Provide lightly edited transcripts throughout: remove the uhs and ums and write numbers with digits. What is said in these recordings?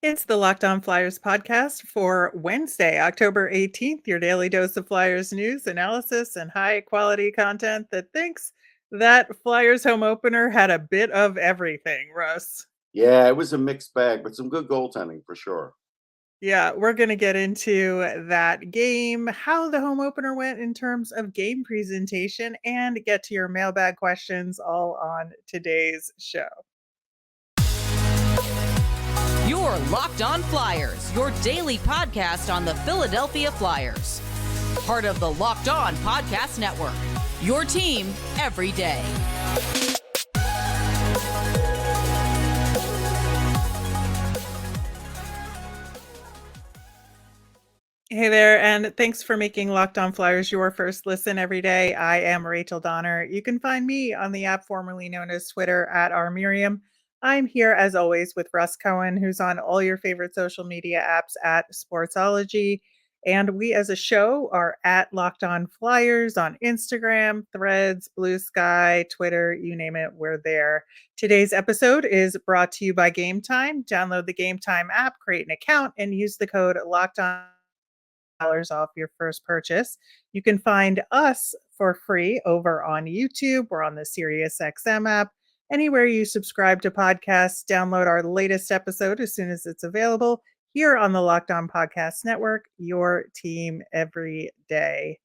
It's the Locked On Flyers podcast for Wednesday, October 18th, your daily dose of Flyers news, analysis, and high quality content that thinks that Flyers home opener had a bit of everything, Russ. Yeah, it was a mixed bag, but some good goaltending for sure. Yeah, we're going to get into that game, how the home opener went in terms of game presentation, and get to your mailbag questions all on today's show. You're Locked On Flyers, your daily podcast on the Philadelphia Flyers. Part of the Locked On Podcast Network, your team every day. Hey there, and thanks for making Locked On Flyers your first listen every day. I am Rachel Donner. You can find me on the app formerly known as Twitter at rmiriam. I'm here as always with Russ Cohen, who's on all your favorite social media apps at Sportsology. And we as a show are at Locked On Flyers on Instagram, Threads, Blue Sky, Twitter, you name it, we're there. Today's episode is brought to you by Game Time. Download the Game Time app, create an account, and use the code Locked On off your first purchase. You can find us for free over on YouTube. We're on the SiriusXM app. Anywhere you subscribe to podcasts, download our latest episode as soon as it's available here on the Locked On Podcast Network, your team every day.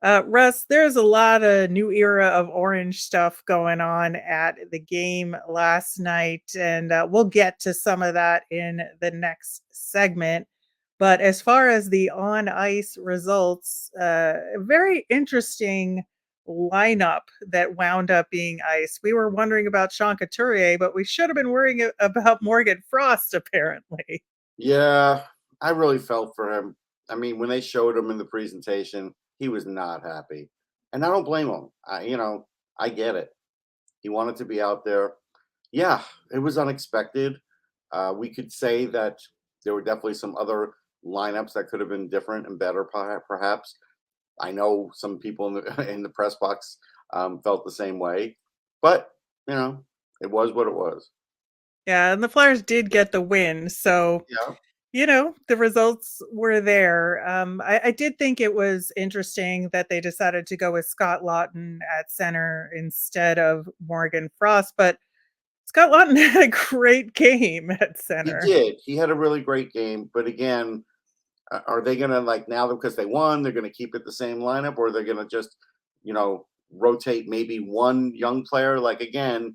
Russ, there's a lot of new era of orange stuff going on at the game last night, and we'll get to some of that in the next segment. But as far as the on ice results, a very interesting lineup that wound up being ice. We were wondering about Sean Couturier, but we should have been worrying about Morgan Frost, apparently. Yeah, I really felt for him. I mean, when they showed him in the presentation, he was not happy. And I don't blame him. I get it. He wanted to be out there. Yeah, it was unexpected. We could say that there were definitely some other lineups that could have been different and better, perhaps. I know some people in the press box felt the same way, but it was what it was. Yeah, and the Flyers did get the win, so Yeah, the results were there. I did think it was interesting that they decided to go with Scott Laughton at center instead of Morgan Frost, but Scott Laughton had a great game at he center. did. He had a really great game, but again, are they going to now because they won, they're going to keep it the same lineup, or they're going to just, rotate maybe one young player? Like again,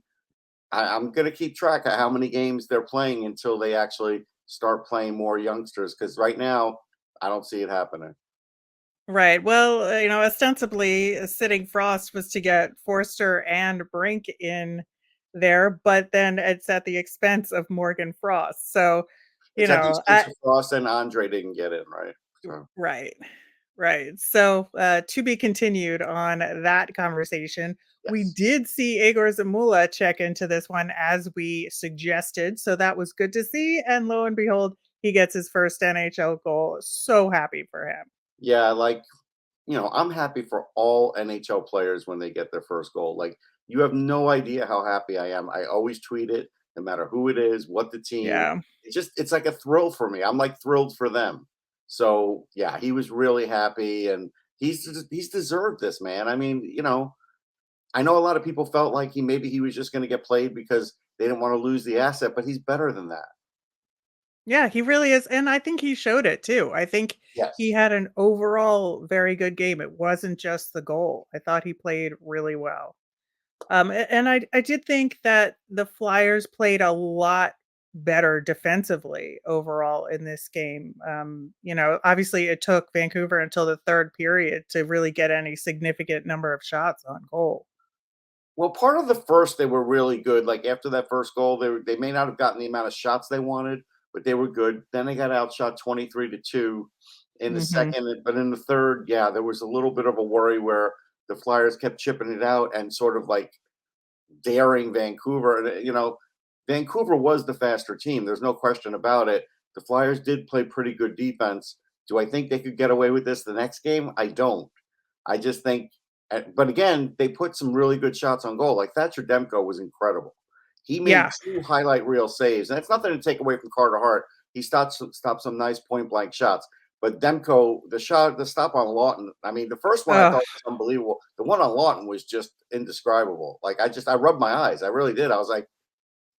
I'm going to keep track of how many games they're playing until they actually start playing more youngsters. Because right now, I don't see it happening. Right. Well, ostensibly sitting Frost was to get Forster and Brink in there, but then it's at the expense of Morgan Frost. So, It's at the expense of Frost, and Andre didn't get in, right? So. Right. Right. So, to be continued on that conversation. We Yes. did see Egor Zamula check into this one as we suggested. So that was good to see. And lo and behold, he gets his first NHL goal. So happy for him. Yeah, I'm happy for all NHL players when they get their first goal. Like, you have no idea how happy I am. I always tweet it, no matter who it is, what the team. Yeah. It's like a thrill for me. I'm like thrilled for them. So yeah, he was really happy, and he's deserved this, man. I mean, I know a lot of people felt like he was just going to get played because they didn't want to lose the asset, but he's better than that. Yeah, he really is. And I think he showed it too. I think he Yes. had an overall very good game. It wasn't just the goal. I thought he played really well. And I did think that the Flyers played a lot better defensively overall in this game. Obviously it took Vancouver until the third period to really get any significant number of shots on goal. Well, part of the first, they were really good. Like after that first goal, they may not have gotten the amount of shots they wanted, but they were good. Then they got outshot 23-2 in the Hmm. second, but in the third, yeah, there was a little bit of a worry where the Flyers kept chipping it out and sort of like daring Vancouver. And Vancouver was the faster team. There's no question about it. The Flyers did play pretty good defense. Do I think they could get away with this the next game? I don't. I just think, but again, they put some really good shots on goal. Like Thatcher Demko was incredible. He made Yeah. 2 highlight reel saves, and it's nothing to take away from Carter Hart. he stopped some nice point blank shots. But Demko, the stop on Lawton, I mean, the first one I Ugh. thought was unbelievable. The one on Lawton was just indescribable. Like, I rubbed my eyes. I really did. I was like,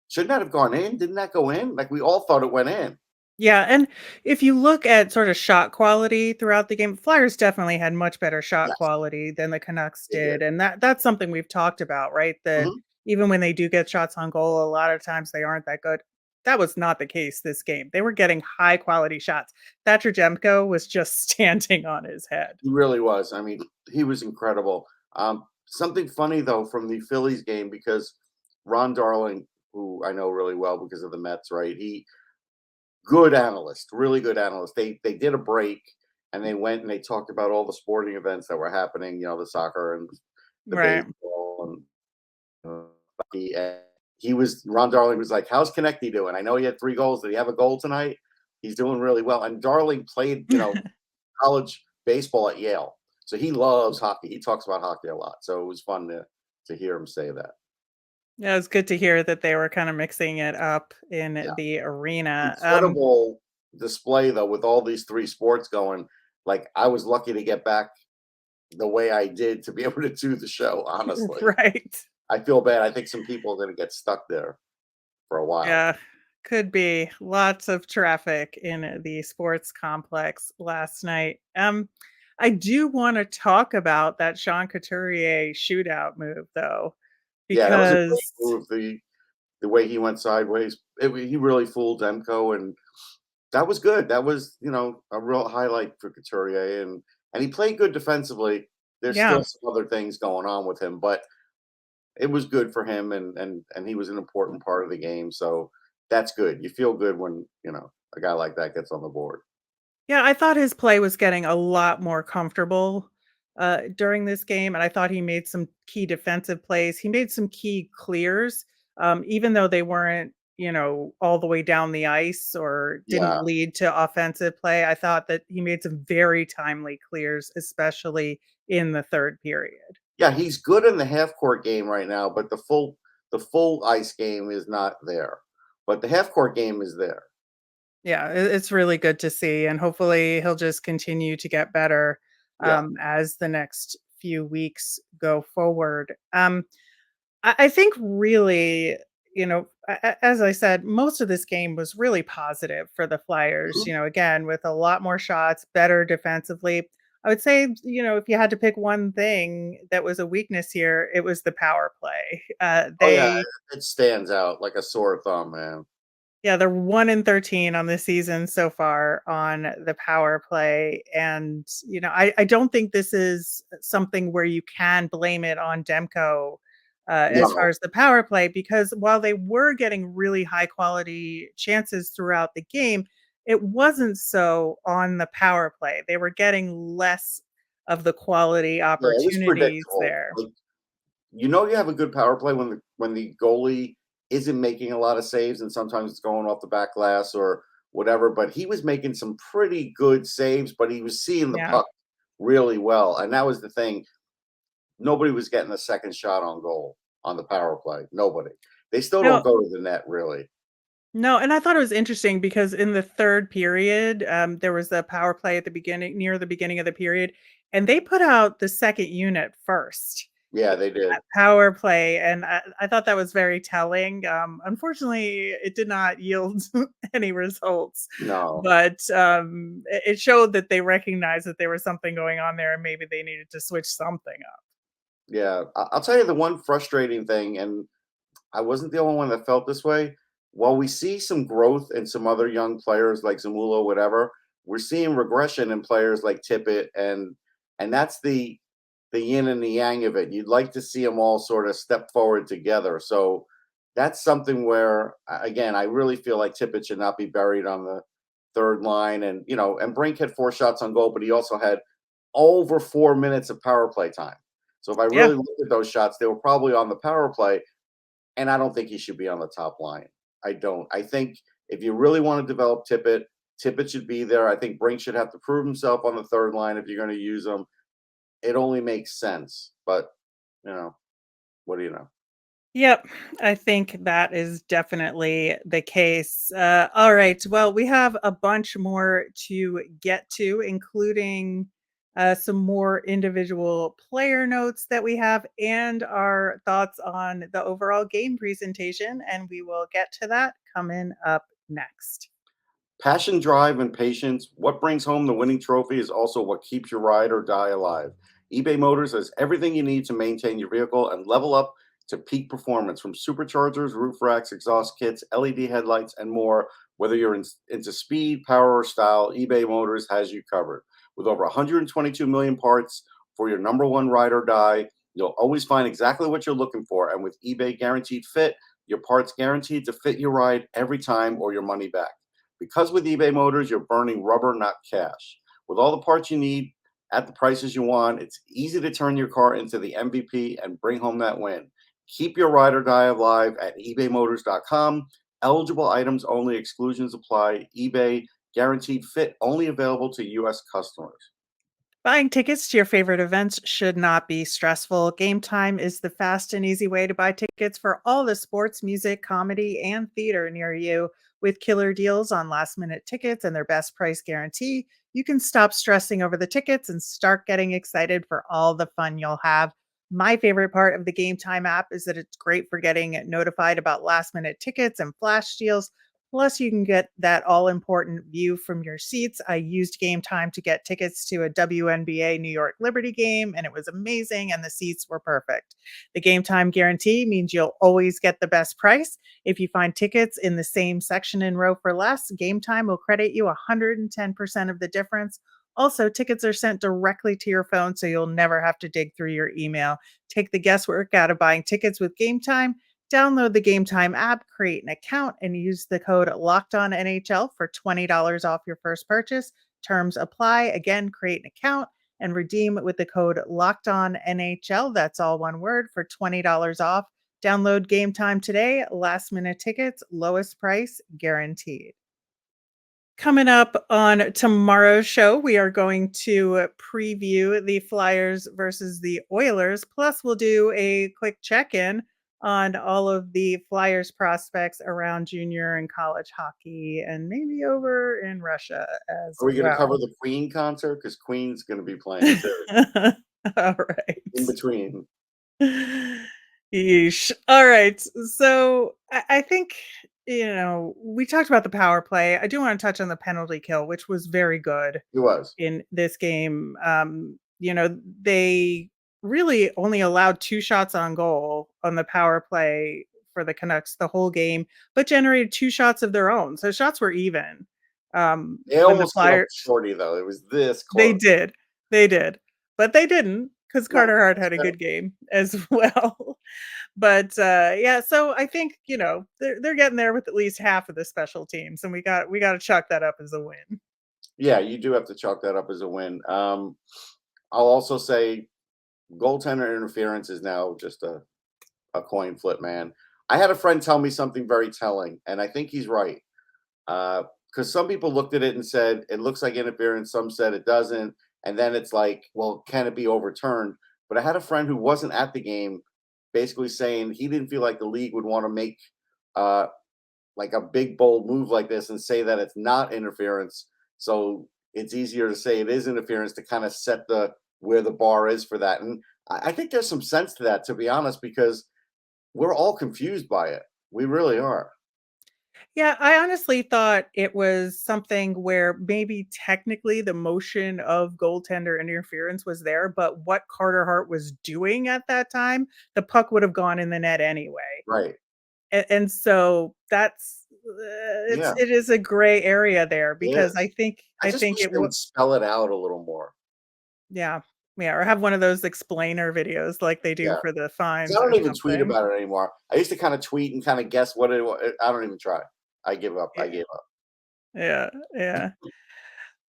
shouldn't that have gone in? Didn't that go in? Like, we all thought it went in. Yeah, and if you look at sort of shot quality throughout the game, Flyers definitely had much better shot Yes, quality than the Canucks they did. did, and that's something we've talked about, right? That Mhm. even when they do get shots on goal, a lot of times they aren't that good. That was not the case this game. They were getting high quality shots. Thatcher Demko was just standing on his head. He really was. I mean, he was incredible. Something funny though from the Phillies game, because Ron Darling, who I know really well because of the Mets, right? He good analyst, really good analyst. They did a break and they went and they talked about all the sporting events that were happening. The soccer and the Right. baseball and hockey. And Ron Darling was like, "How's Konechny doing? I know he had 3 goals. Did he have a goal tonight? He's doing really well." And Darling played, college baseball at Yale. So he loves hockey. He talks about hockey a lot. So it was fun to hear him say that. Yeah, it's good to hear that they were kind of mixing it up in Yeah. the arena. Incredible display though with all these 3 sports going. Like, I was lucky to get back the way I did to be able to do the show, honestly. Right. I feel bad. I think some people are going to get stuck there for a while. Yeah, could be. Lots of traffic in the sports complex last night. I do wanna talk about that Sean Couturier shootout move, though, Yeah, that was a great because move. The way he went sideways, he really fooled Demko, and that was good. That was, a real highlight for Couturier, and he played good defensively. There's yeah. still some other things going on with him, but it was good for him, and he was an important part of the game. So that's good. You feel good when a guy like that gets on the board. Yeah, I thought his play was getting a lot more comfortable, during this game, and I thought he made some key defensive plays. He made some key clears, even though they weren't, all the way down the ice or didn't Yeah, lead to offensive play. I thought that he made some very timely clears, especially in the 3rd period. yeah, he's good in the half court game right now, but the full ice game is not there. But the half court game is there. Yeah, it's really good to see, and hopefully he'll just continue to get better, Yeah. as the next few weeks go forward. I think really, as I said, most of this game was really positive for the Flyers. Mhm. Again, with a lot more shots, better defensively. I would say, if you had to pick one thing that was a weakness here, it was the power play. Oh yeah, it stands out like a sore thumb, man. Yeah, they're 1 in 13 on the season so far on the power play, and, I don't think this is something where you can blame it on Demko, as far No, as the power play, because while they were getting really high quality chances throughout the game, it wasn't so on the power play. They were getting less of the quality yeah, it was opportunities predictable. there. Like, you have a good power play when the goalie isn't making a lot of saves, and sometimes it's going off the back glass or whatever. But he was making some pretty good saves, but he was seeing the Yeah. puck really well, and that was the thing. Nobody was getting a second shot on goal on the power play. Nobody. They still don't No. go to the net really. No, and I thought it was interesting because in the 3rd period, there was a power play at the beginning near the beginning of the period, and they put out the 2nd unit first Yeah, in they did. that power play, and I thought that was very telling. Unfortunately, it did not yield any results, No. but, it showed that they recognized that there was something going on there and maybe they needed to switch something up. Yeah, I'll tell you the one frustrating thing, and I wasn't the only one that felt this way. While we see some growth in some other young players like Zamula, whatever, we're seeing regression in players like Tippett, and that's the yin and the yang of it. You'd like to see them all sort of step forward together. So that's something where, again, I really feel like Tippett should not be buried on the third line, and Brink had 4 shots on goal, but he also had over 4 minutes of power play time. So if I Yeah. really looked at those shots, they were probably on the power play, and I don't think he should be on the top line. I don't. I think if you really want to develop Tippett should be there. I think Brink should have to prove himself on the third line if you're going to use him. It only makes sense. But, you know, what do you know? Yep, I think that is definitely the case. All right. Well, we have a bunch more to get to, including some more individual player notes that we have and our thoughts on the overall game presentation. And we will get to that coming up next. Passion, drive, and patience. What brings home the winning trophy is also what keeps your ride or die alive. eBay Motors has everything you need to maintain your vehicle and level up to peak performance from superchargers, roof racks, exhaust kits, LED headlights, and more. Whether you're into speed, power, or style, eBay Motors has you covered. With over 122 million parts for your number one ride or die, you'll always find exactly what you're looking for. And with eBay Guaranteed Fit, your parts guaranteed to fit your ride every time or your money back. Because with eBay Motors, you're burning rubber, not cash. With all the parts you need at the prices you want, it's easy to turn your car into the MVP and bring home that win. Keep your ride or die alive at ebaymotors.com. Eligible items only, exclusions apply. eBay guaranteed fit only available to U.S. customers. Buying tickets to your favorite events should not be stressful. Game Time is the fast and easy way to buy tickets for all the sports, music, comedy, and theater near you. With killer deals on last minute tickets and their best price guarantee, you can stop stressing over the tickets and start getting excited for all the fun you'll have. My favorite part of the Game Time app is that it's great for getting notified about last minute tickets and flash deals. Plus, you can get that all important view from your seats. I used Game Time to get tickets to a WNBA New York Liberty game, and it was amazing, and the seats were perfect. The Game Time guarantee means you'll always get the best price. If you find tickets in the same section and row for less, Game Time will credit you 110% of the difference. Also, tickets are sent directly to your phone, so you'll never have to dig through your email. Take the guesswork out of buying tickets with Game Time. Download the Game Time app, create an account, and use the code LOCKEDONNHL for $20 off your first purchase. Terms apply. Again, create an account and redeem with the code LOCKEDONNHL. That's all one word for $20 off. Download Game Time today. Last minute tickets, lowest price guaranteed. Coming up on tomorrow's show, we are going to preview the Flyers versus the Oilers. Plus, we'll do a quick check in on all of the Flyers prospects around junior and college hockey and maybe over in Russia as Are we going to cover well. the Queen concert? Because Queen's going to be playing too All right. in between. Yeesh. All right. So I think, we talked about the power play. I do want to touch on the penalty kill, which was very good He was. in this game. They really only allowed 2 shots on goal on the power play for the Canucks the whole game, but generated 2 shots of their own. So shots were even. They When the almost killed Flyers Shorty, though. It was this they close. did. They did. But they didn't because No, Carter Hart had a no. good game as well. But yeah, so I think, they're getting there with at least half of the special teams, and we got to chalk that up as a win. Yeah, you do have to chalk that up as a win. I'll also say goaltender interference is now just a coin flip, man. I had a friend tell me something very telling, and I think he's right. Because some people looked at it and said it looks like interference, some said it doesn't, and then it's like, well, can it be overturned? But I had a friend who wasn't at the game, basically saying he didn't feel like the league would want to make uh, like a big bold move like this and say that it's not interference. So it's easier to say it is interference to kind of set the where the bar is for that. And I think there's some sense to that, to be honest, because we're all confused by it. We really are. Yeah, I honestly thought it was something where maybe technically the motion of goaltender interference was there, but what Carter Hart was doing at that time, the puck would have gone in the net anyway. Right. And so that's Yeah, it is a gray area there it because is. I I just think wish it they would would spell it out a little more. yeah. Yeah, or have one of those explainer videos like they do Yeah. for the 'Cause I fines or don't even tweet something. about it anymore. I used to kind of tweet and kind of guess what it was. I don't even try. I give up. I Yeah. gave up. Yeah. Yeah.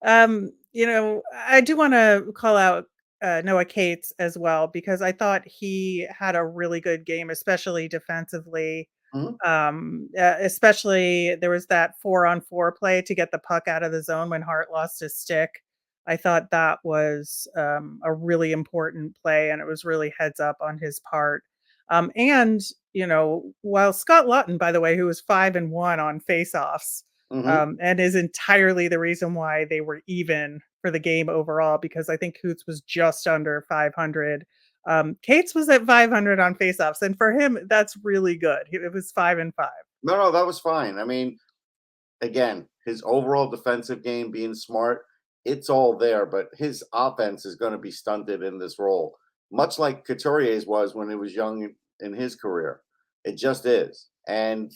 I do wanna call out, Noah Cates as well because I thought he had a really good game, especially defensively. Mhm. Especially there was that 4-on-4 play to get the puck out of the zone when Hart lost his stick. I thought that was, a really important play, and it was really heads up on his part. And while Scott Laughton, by the way, who was 5-1 on faceoffs, Hmm. and is entirely the reason why they were even for the game overall, because I think Coots was just under 500. Cates was at 500 on faceoffs, and for him, that's really good. It was 5-5. No, that was fine. I mean, again, his overall defensive game being smart, it's all there, but his offense is going to be stunted in this role, much like Couturier's was when he was young in his career. It just is. And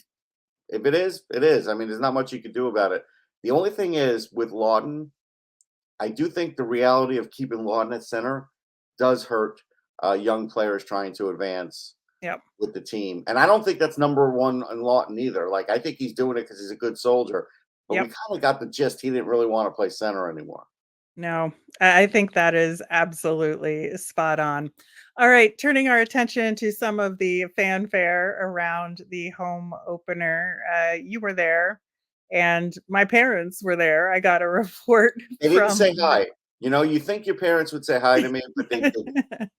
if it is, it is. I mean, there's not much you can do about it. The only thing is with Lawton, I do think the reality of keeping Lawton at center does hurt young players trying to advance Yep. with the team. And I don't think that's number one on Lawton either. Like, I think he's doing it because he's a good soldier. But we Yep. kind of got the gist he didn't really want to play center anymore. No, I think that is absolutely spot on. All right, turning our attention to some of the fanfare around the home opener. You were there, and my parents were there. I got a report They didn't from. say hi. You think your parents would say hi to me, but they didn't.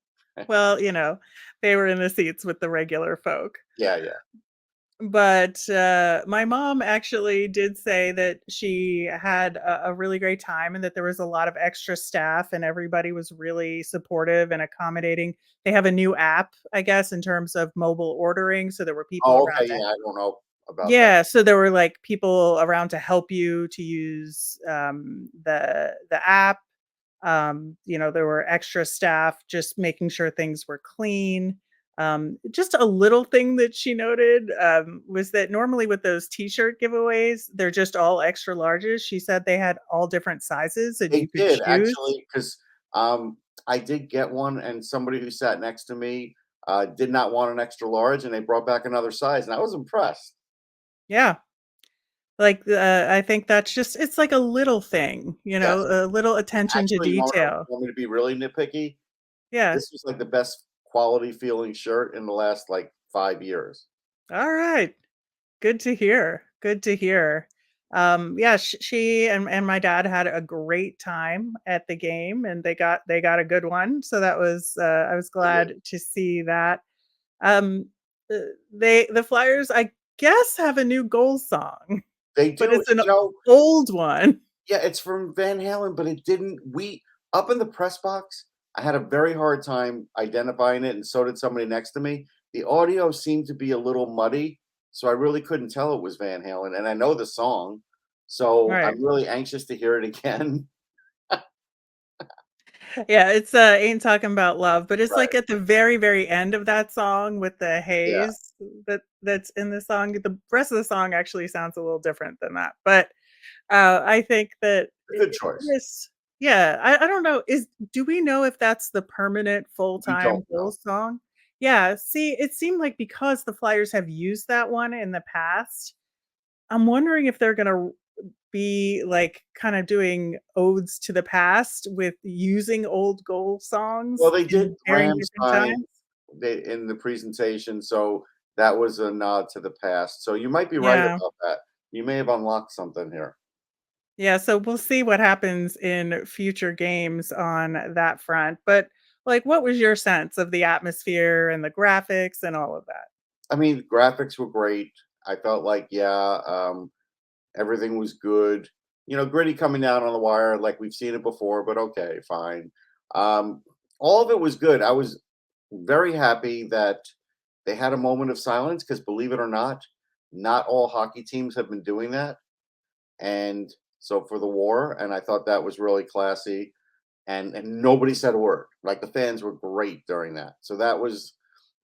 Well, they were in the seats with the regular folk. Yeah, yeah. But my mom actually did say that she had a really great time and that there was a lot of extra staff and everybody was really supportive and accommodating. They have a new app, I guess, in terms of mobile ordering. So there were people Oh, around okay. to. Yeah, I don't know about that. Yeah, so there were like people around to help you to use the app. There were extra staff just making sure things were clean. Just a little thing that she noted was that normally with those t-shirt giveaways, they're just all extra larges. She said they had all different sizes and They you could did choose. actually, because I did get one, and somebody who sat next to me did not want an extra large, and they brought back another size, and I was impressed. Yeah. Like I think that's just it's like a little thing, Yes. a little attention to Actually, detail. want me to be really nitpicky? Yeah. This was like the best quality feeling shirt in the last like 5 years. All right. Good to hear. Good to hear. Yeah, she and my dad had a great time at the game, and they got a good one. So that was I was They did. glad to see that. Um, the Flyers, I guess, have a new goal song, They but do, it's an you know. old one. Yeah, it's from Van Halen, but it didn't. We up in the press box. I had a very hard time identifying it, and so did somebody next to me. The audio seemed to be a little muddy, so I really couldn't tell it was Van Halen. And I know the song, so Right. I'm really anxious to hear it again. Yeah, it's Ain't Talking About Love, but it's Right? like at the very, very end of that song with the Yeah, haze that's in the song. The rest of the song actually sounds a little different than that. But I think that a good choice. this, yeah, I don't know. Do we know if that's the permanent We full-time don't goal know. song? Yeah, see, it seemed like because the Flyers have used that one in the past, I'm wondering if they're gonna be like kind of doing odes to the past with using old goal Well, songs they did in varying different Ramstein times. in the presentation, so that was a nod to the past. So you might be right Yeah. about that. You may have unlocked something here. Yeah, so we'll see what happens in future games on that front. But like what was your sense of the atmosphere and the graphics and all of that? I mean, graphics were great. I felt like, yeah, everything was good. Gritty coming down on the wire like we've seen it before, but okay, fine. Um, all of it was good. I was very happy that they had a moment of silence because, believe it or not all hockey teams have been doing that. And so for the war, and I thought that was really classy. And nobody said a word. Like the fans were great during that. So that was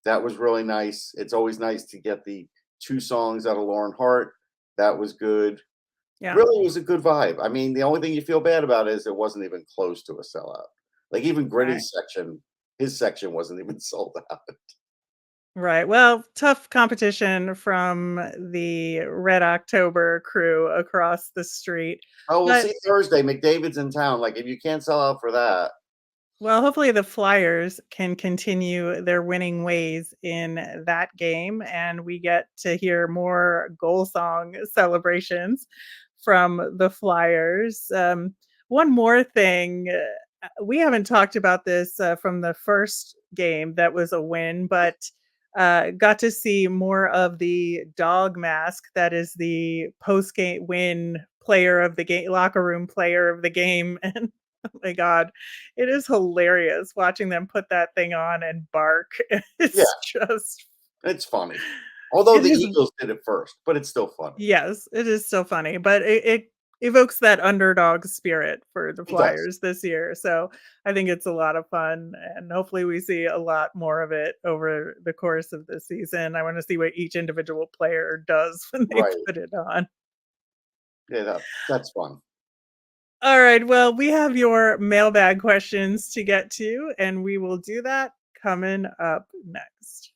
really nice. It's always nice to get the two songs out of Lauren Hart. That was good. Yeah. Really was a good vibe. I mean, the only thing you feel bad about is it wasn't even close to a sellout. Like even Right. Gritty's section, his section wasn't even sold out. Right. Well, tough competition from the Red October crew across the street. Oh, we'll But see Thursday. McDavid's in town. Like if you can't sell out for that, well, hopefully the Flyers can continue their winning ways in that game, and we get to hear more goal song celebrations from the Flyers. One more thing, we haven't talked about this from the first game that was a win, but Got to see more of the dog mask that is the post-game win player of the game, locker room player of the game. And oh my God, it is hilarious watching them put that thing on and bark. Yeah, It's just, it's funny. Although it the is, Eagles did it first, but it's still funny. yes, it is still funny, but it evokes that underdog spirit for the It does. Flyers this year. So I think it's a lot of fun, and hopefully we see a lot more of it over the course of the season. I want to see what each individual player does when they Right. put it on. Yeah, that's fun. All right, well, we have your mailbag questions to get to, and we will do that coming up next.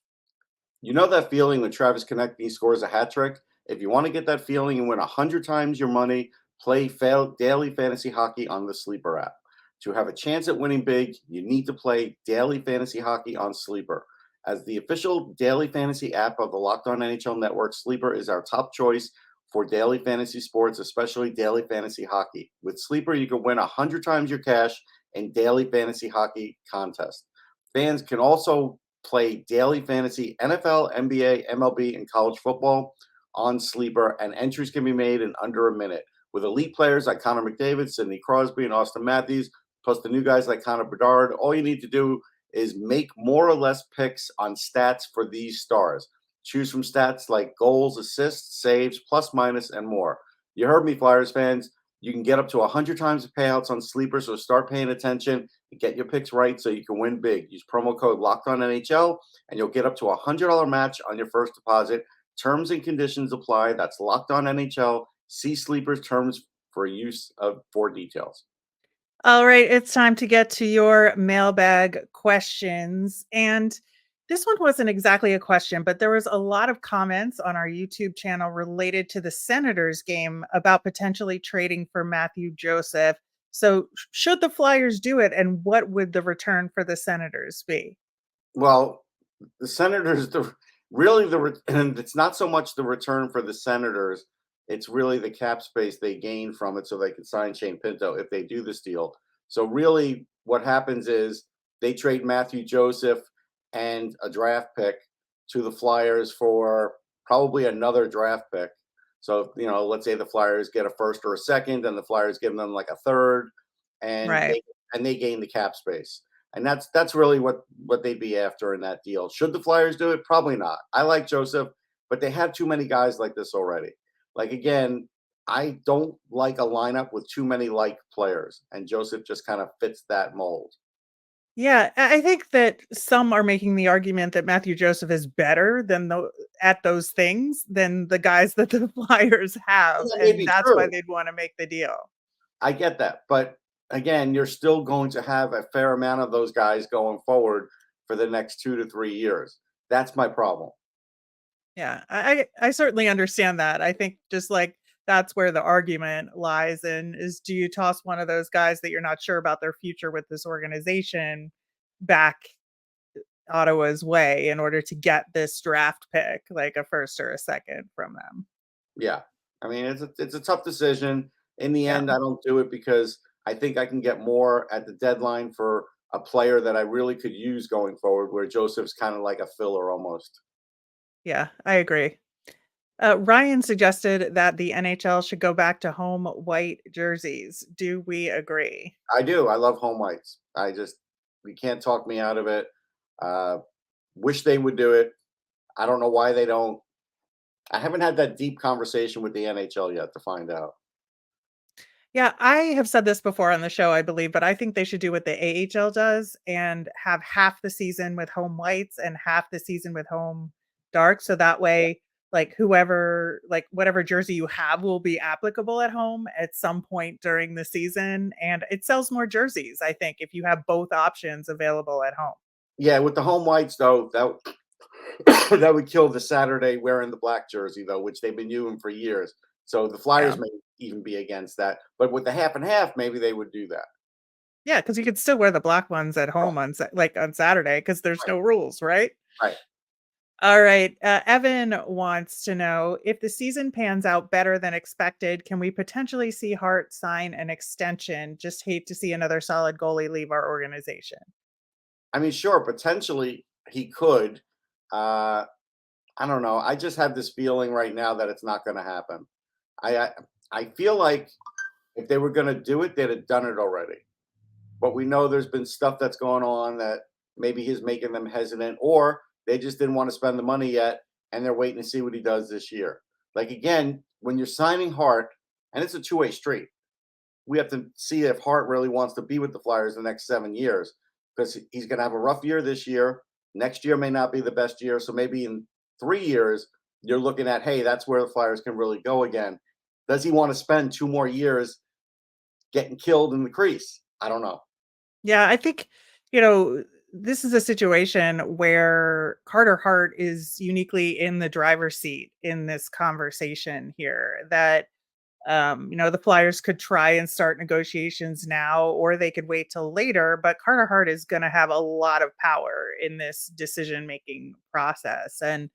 You know that feeling when Travis Konechny scores a hat trick? If you want to get that feeling and win 100 times your money, play daily fantasy hockey on the Sleeper app. To have a chance at winning big, you need to play daily fantasy hockey on Sleeper. As the official daily fantasy app of the Locked On NHL Network, Sleeper is our top choice for daily fantasy sports, especially daily fantasy hockey. With Sleeper, you can win 100 times your cash in daily fantasy hockey contests. Fans can also play daily fantasy NFL, NBA, MLB, and college football on Sleeper, and entries can be made in under a minute. With elite players like Connor McDavid, Sidney Crosby, and Austin Matthews, plus the new guys like Connor Bedard, all you need to do is make more or less picks on stats for these stars. Choose from stats like goals, assists, saves, plus minus, and more. You heard me, Flyers fans. You can get up to 100 times the payouts on Sleeper, so start paying attention and get your picks right so you can win big. Use promo code LOCKEDONNHL, and you'll get up to a $100 match on your first deposit. Terms and conditions apply. That's LOCKEDONNHL. See Sleeper's terms for details. All right, it's time to get to your mailbag questions. And this one wasn't exactly a question, but there was a lot of comments on our YouTube channel related to the Senators game about potentially trading for Matthew Joseph. So, should the Flyers do it, and what would the return for the Senators be? Well, the Senators, and it's not so much the return for the Senators. It's really the cap space they gain from it so they can sign Shane Pinto if they do this deal. So really what happens is they trade Matthew Joseph and a draft pick to the Flyers for probably another draft pick. So, let's say the Flyers get a first or a second and the Flyers give them like a third and Right. they gain the cap space. And that's really what they'd be after in that deal. Should the Flyers do it? Probably not. I like Joseph, but they have too many guys like this already. Like, again, I don't like a lineup with too many like players, and Joseph just kind of fits that mold. Yeah, I think that some are making the argument that Matthew Joseph is better than at those things than the guys that the Flyers have, And that may and be that's why true. they'd want to make the deal. I get that. But again, you're still going to have a fair amount of those guys going forward for the next 2 to 3 years. That's my problem. Yeah, I certainly understand that. I think just like that's where the argument lies in is, do you toss one of those guys that you're not sure about their future with this organization back Ottawa's way in order to get this draft pick, like a first or a second from them? Yeah. I mean, it's a tough decision. In the Yeah. end, I don't do it because I think I can get more at the deadline for a player that I really could use going forward, where Joseph's kind of like a filler almost. Yeah, I agree. Ryan suggested that the NHL should go back to home white jerseys. Do we agree? I do. I love home whites. You can't talk me out of it. Uh, wish they would do it. I don't know why they don't. I haven't had that deep conversation with the NHL yet to find out. Yeah, I have said this before on the show, I believe, but I think they should do what the AHL does and have half the season with home whites and half the season with home darks. So that way, like whatever jersey you have will be applicable at home at some point during the season. And it sells more jerseys, I think, if you have both options available at home. Yeah, with the home whites though, that would kill the Saturday wearing the black jersey though, which they've been doing for years. So the Flyers Yeah. may even be against that. But with the half and half, maybe they would do that. Yeah, because you could still wear the black ones at Right, home on on Saturday because there's no rules, right? right. All right. Evan wants to know, if the season pans out better than expected, can we potentially see Hart sign an extension? Just hate to see another solid goalie leave our organization. I mean, sure, potentially he could. I don't know. I just have this feeling right now that it's not going to happen. I feel like if they were going to do it, they'd have done it already. But we know there's been stuff that's going on that maybe is making them hesitant, or they just didn't want to spend the money yet, and they're waiting to see what he does this year. Like again, when you're signing Hart, and it's a two-way street, we have to see if Hart really wants to be with the Flyers the next 7 years, because he's going to have a rough year this year. Next year may not be the best year, so maybe in 3 years you're looking at, hey, that's where the Flyers can really go again. Does he want to spend 2 more years getting killed in the crease? I don't know. Yeah, I think, this is a situation where Carter Hart is uniquely in the driver's seat in this conversation here. That the Flyers could try and start negotiations now, or they could wait till later. But Carter Hart is going to have a lot of power in this decision making process. And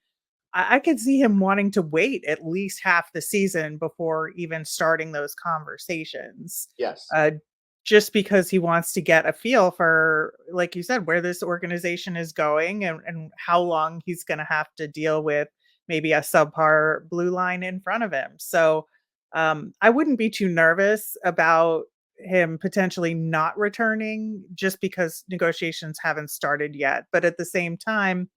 I could see him wanting to wait at least half the season before even starting those conversations. Yes. Just because he wants to get a feel for, like you said, where this organization is going, and how long he's going to have to deal with maybe a subpar blue line in front of him. So I wouldn't be too nervous about him potentially not returning just because negotiations haven't started yet. But at the same time,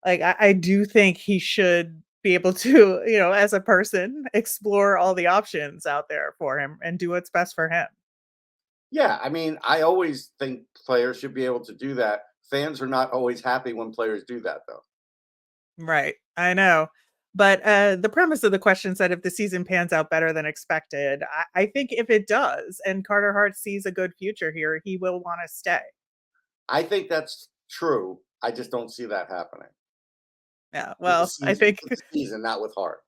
like I do think he should be able to, as a person, explore all the options out there for him and do what's best for him. Yeah, I mean, I always think players should be able to do that. Fans are not always happy when players do that, though. Right. I know. But the premise of the question said if the season pans out better than expected, I think if it does and Carter Hart sees a good future here, he will want to stay. I think that's true. I just don't see that happening. Yeah. With the Well, I season, think with the season, not with Hart.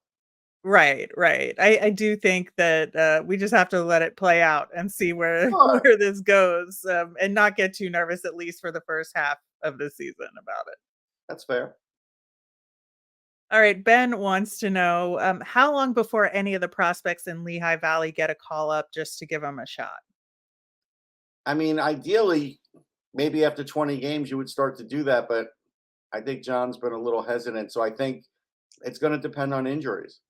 right, right. I do think that we just have to let it play out and see where Sure. where this goes, and not get too nervous, at least for the first half of the season, about it. That's fair. All right, Ben wants to know how long before any of the prospects in Lehigh Valley get a call up just to give them a shot. I mean, ideally, maybe after 20 games, you would start to do that. But I think John's been a little hesitant. So I think it's going to depend on injuries.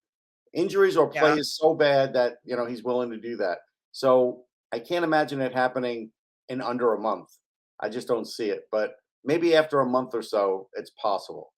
Injuries or play Yeah. is so bad that, he's willing to do that. So I can't imagine it happening in under a month. I just don't see it. But maybe after a month or so, it's possible.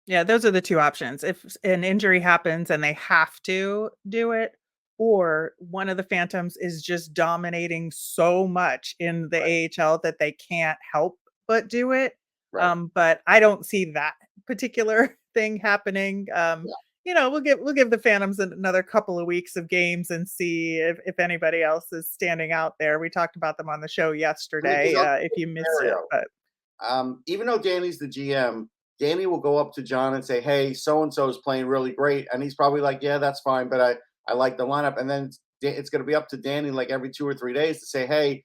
Yeah, those are the two options. If an injury happens and they have to do it, or one of the Phantoms is just dominating so much in the Right. AHL that they can't help but do it. Right. But I don't see that particular thing happening. Yeah. We'll give the Phantoms another couple of weeks of games and see if anybody else is standing out there. We talked about them on the show I mean, yesterday. because If you missed it, scenario. but Even though Danny's the GM, Danny will go up to John and say, "Hey, so and so is playing really great," and he's probably like, "Yeah, that's fine, but I like the lineup." And then it's going to be up to Danny like every 2 or 3 days to say, "Hey,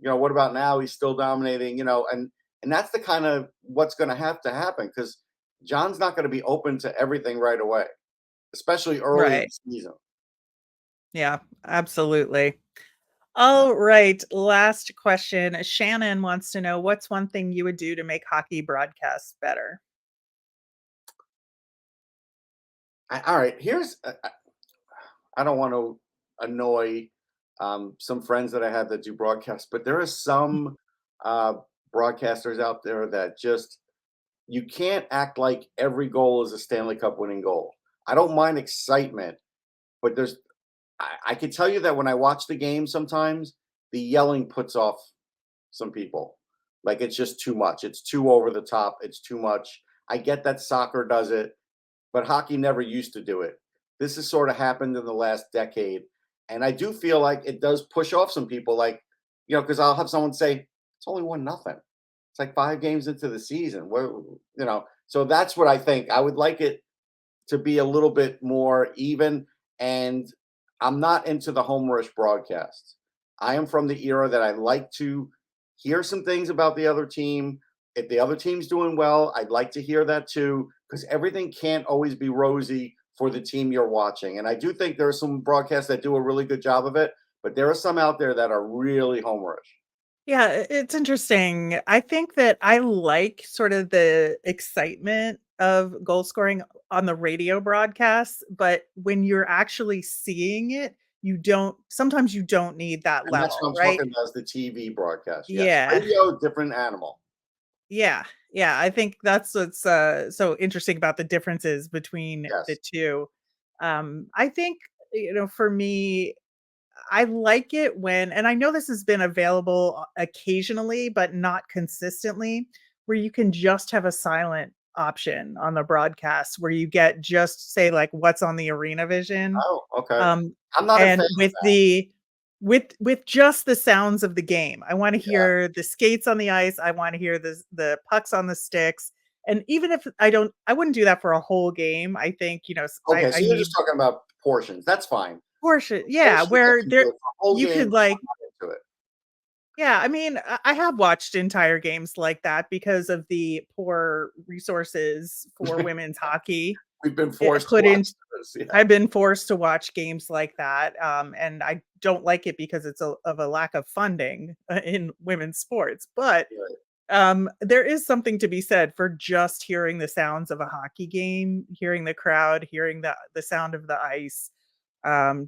what about now? He's still dominating," and that's the kind of what's going to happen because John's not going to be open to everything right away, especially early in right. the season. Yeah, absolutely. All right, last question. Shannon wants to know what's one thing you would do to make hockey broadcasts better? All right, here's I don't want to annoy some friends that I have that do broadcasts, but there are some uh, broadcasters out there that just you can't act like every goal is a Stanley Cup winning goal. I don't mind excitement, but I can tell you that when I watch the game, sometimes the yelling puts off some people. Like it's just too much. It's too over the top. It's too much. I get that soccer does it, but hockey never used to do it. This has sort of happened in the last decade. And I do feel like it does push off some people, like, because I'll have someone say, it's only 1-0. It's like 5 games into the season. So that's what I think. I would like it to be a little bit more even. And I'm not into the homerish broadcasts. I am from the era that I like to hear some things about the other team. If the other team's doing well, I'd like to hear that too, because everything can't always be rosy for the team you're watching. And I do think there are some broadcasts that do a really good job of it, but there are some out there that are really homerish. Yeah, it's interesting. I think that I like sort of the excitement of goal scoring on the radio broadcasts, but when you're actually seeing it, sometimes you don't need that And that's what level, I'm right? talking about is the TV broadcast. Yes. Yeah. Radio, different animal. Yeah. Yeah, I think that's what's, so interesting about the differences between the Yes. 2. I think, for me, I like it when, and I know this has been available occasionally, but not consistently, where you can just have a silent option on the broadcast where you get just say like what's on the arena vision. Oh, okay. Um, I'm not a fan and of with that. the with just the sounds of the game. I wanna Yeah. hear the skates on the ice, I wanna hear the pucks on the sticks, and even if I wouldn't do that for a whole game. I think, Okay, I so you're need just talking about portions. That's fine. portion, yeah, Portions I where can there do it. For a whole you game, could, I'm like, not into it. yeah, I mean, I have watched entire games like that because of the poor resources for women's hockey. We've been It forced to put in watch this. Yeah. I've been forced to watch games like that, and I don't like it because it's of a lack of funding, in women's sports, but, Right. there is something to be said for just hearing the sounds of a hockey game, hearing the crowd, hearing the sound of the ice,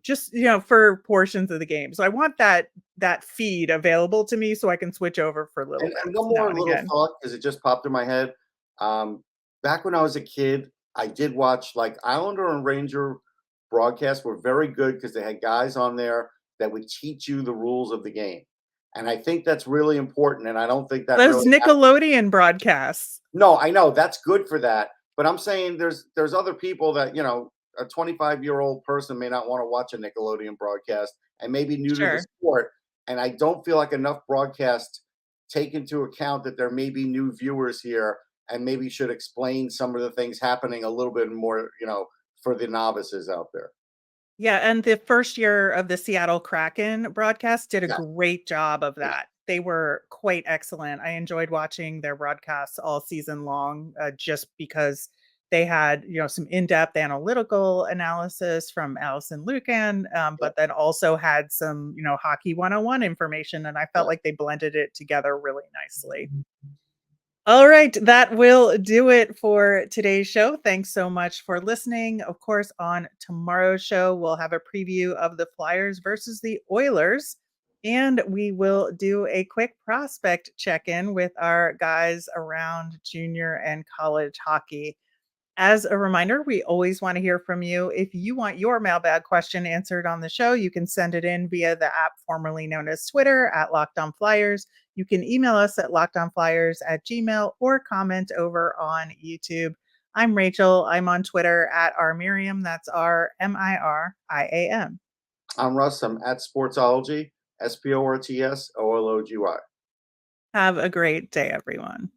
just, for portions of the game. So I want that feed available to me so I can switch over for little And bits one now more and little again. thought, because it just popped in my head. Um, Back when I was a kid, I did watch like Islander and Ranger broadcasts were very good because they had guys on there that would teach you the rules of the game. And I think that's really important. And I don't think that Those really happens. Nickelodeon broadcasts. No, I know that's good for that. But I'm saying there's other people that, a 25-year-old person may not want to watch a Nickelodeon broadcast and maybe new to the Sure. sport. And I don't feel like enough broadcasts take into account that there may be new viewers here and maybe should explain some of the things happening a little bit more, for the novices out there. Yeah, and the first year of the Seattle Kraken broadcast did a Yes. great job of Yeah. that. They were quite excellent. I enjoyed watching their broadcasts all season long, just because they had, some in-depth analytical analysis from Allison Lucan, Yep. but then also had some, hockey 101 information, and I felt Yes. like they blended it together really nicely. All right, that will do it for today's show. Thanks so much for listening. Of course, on tomorrow's show, we'll have a preview of the Flyers versus the Oilers, and we will do a quick prospect check in with our guys around junior and college hockey. As a reminder, we always want to hear from you. If you want your mailbag question answered on the show, you can send it in via the app formerly known as Twitter at Locked On Flyers. You can email us at lockedonflyers@gmail or comment over on YouTube. I'm Rachel. I'm on Twitter at rmiriam. That's RMIRIAM. I'm Russ. I'm at Sportsology, SPORTSOLOGY. Have a great day, everyone.